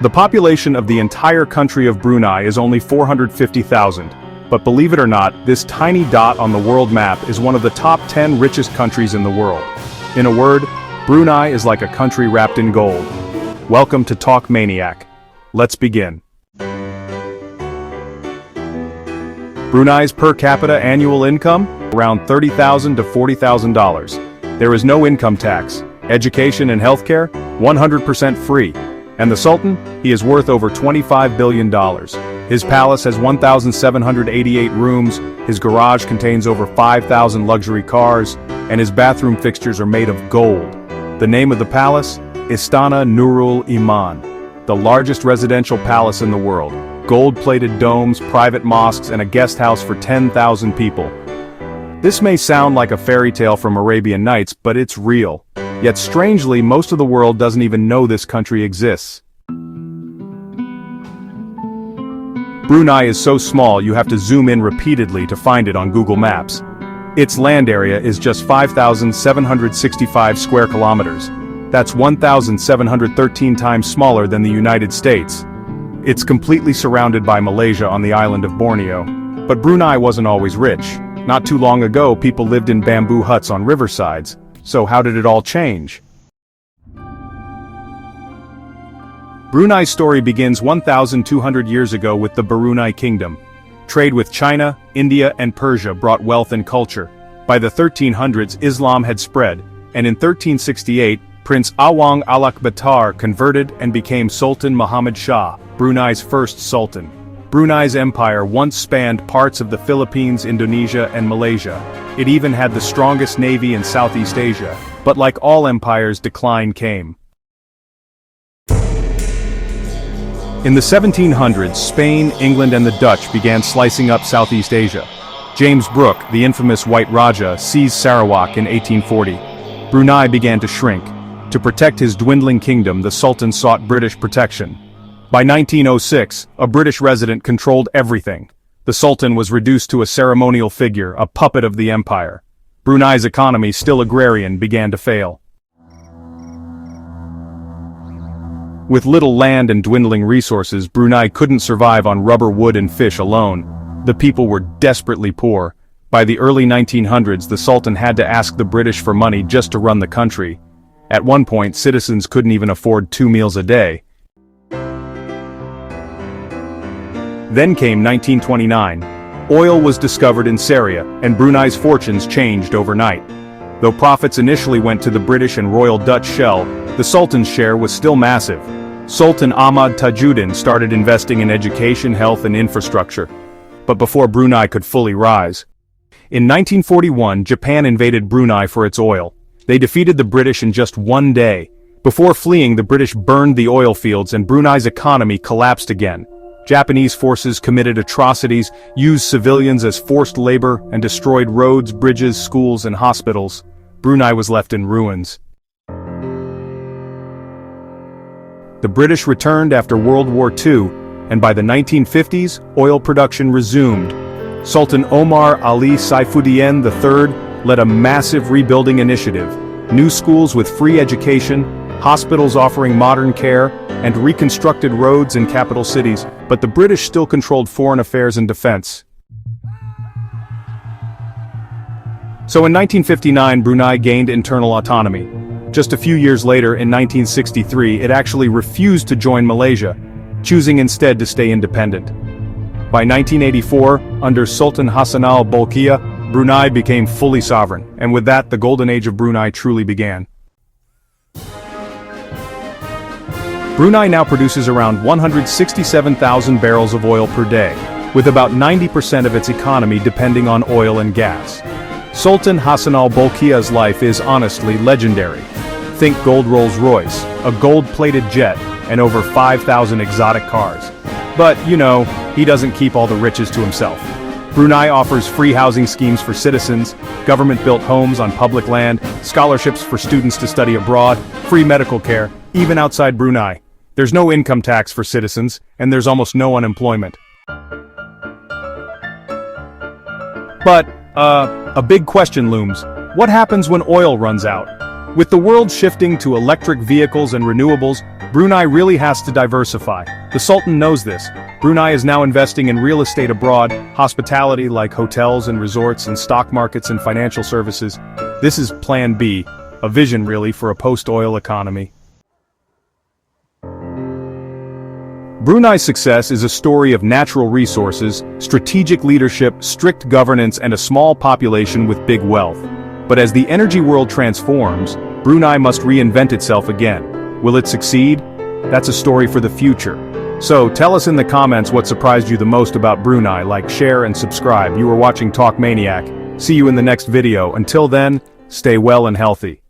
The population of the entire country of Brunei is only 450,000, but believe it or not, this tiny dot on the world map is one of the top 10 richest countries in the world. In a word, Brunei is like a country wrapped in gold. Welcome to Talk Maniac. Let's begin. Brunei's per capita annual income? Around $30,000 to $40,000. There is no income tax. Education and healthcare? 100% free. And the Sultan? He is worth over $25 billion. His palace has 1,788 rooms, his garage contains over 5,000 luxury cars, and his bathroom fixtures are made of gold. The name of the palace? Istana Nurul Iman, the largest residential palace in the world. Gold-plated domes, private mosques, and a guest house for 10,000 people. This may sound like a fairy tale from Arabian Nights, but it's real. Yet strangely, most of the world doesn't even know this country exists. Brunei is so small you have to zoom in repeatedly to find it on Google Maps. Its land area is just 5,765 square kilometers. That's 1,713 times smaller than the United States. It's completely surrounded by Malaysia on the island of Borneo. But Brunei wasn't always rich. Not too long ago, people lived in bamboo huts on riversides. So how did it all change? Brunei's story begins 1,200 years ago with the Brunei Kingdom. Trade with China, India, and Persia brought wealth and culture. By the 1300s, Islam had spread, and in 1368, Prince Awang Alak-Batar converted and became Sultan Muhammad Shah, Brunei's first sultan. Brunei's empire once spanned parts of the Philippines, Indonesia, and Malaysia. It even had the strongest navy in Southeast Asia, but like all empires, decline came. In the 1700s, Spain, England, and the Dutch began slicing up Southeast Asia. James Brooke, the infamous White Raja, seized Sarawak in 1840. Brunei began to shrink. To protect his dwindling kingdom, the Sultan sought British protection. By 1906, a British resident controlled everything. The Sultan was reduced to a ceremonial figure, a puppet of the empire. Brunei's economy, still agrarian, began to fail. With little land and dwindling resources, Brunei couldn't survive on rubber, wood, and fish alone. The people were desperately poor. By the early 1900s, the Sultan had to ask the British for money just to run the country. At one point, citizens couldn't even afford 2 meals a day. Then came 1929. Oil was discovered in Syria, and Brunei's fortunes changed overnight. Though profits initially went to the British and Royal Dutch Shell, the Sultan's share was still massive. Sultan Ahmad Tajuddin started investing in education, health, and infrastructure. But before Brunei could fully rise. In 1941, Japan invaded Brunei for its oil. They defeated the British in just one day. Before fleeing, the British burned the oil fields and Brunei's economy collapsed again. Japanese forces committed atrocities, used civilians as forced labor, and destroyed roads, bridges, schools, and hospitals. Brunei was left in ruins. The British returned after World War II, and by the 1950s, oil production resumed. Sultan Omar Ali Saifuddin III led a massive rebuilding initiative. New schools with free education, hospitals offering modern care, and reconstructed roads in capital cities, but the British still controlled foreign affairs and defense. So in 1959, Brunei gained internal autonomy. Just a few years later, in 1963, it actually refused to join Malaysia, choosing instead to stay independent. By 1984, under Sultan Hassan al-Bolkiah, Brunei became fully sovereign, and with that, the golden age of Brunei truly began. Brunei now produces around 167,000 barrels of oil per day, with about 90% of its economy depending on oil and gas. Sultan Hassan al-Bolkiah's life is honestly legendary. Think gold Rolls-Royce, a gold-plated jet, and over 5,000 exotic cars. But, you know, he doesn't keep all the riches to himself. Brunei offers free housing schemes for citizens, government-built homes on public land, scholarships for students to study abroad, free medical care, even outside Brunei. There's no income tax for citizens, and there's almost no unemployment. But, a big question looms. What happens when oil runs out? With the world shifting to electric vehicles and renewables, Brunei really has to diversify. The Sultan knows this. Brunei is now investing in real estate abroad, hospitality like hotels and resorts, and stock markets and financial services. This is Plan B, a vision really for a post-oil economy. Brunei's success is a story of natural resources, strategic leadership, strict governance, and a small population with big wealth. But as the energy world transforms, Brunei must reinvent itself again. Will it succeed? That's a story for the future. So, tell us in the comments what surprised you the most about Brunei. Like, share, and subscribe. You are watching Talk Maniac. See you in the next video. Until then, stay well and healthy.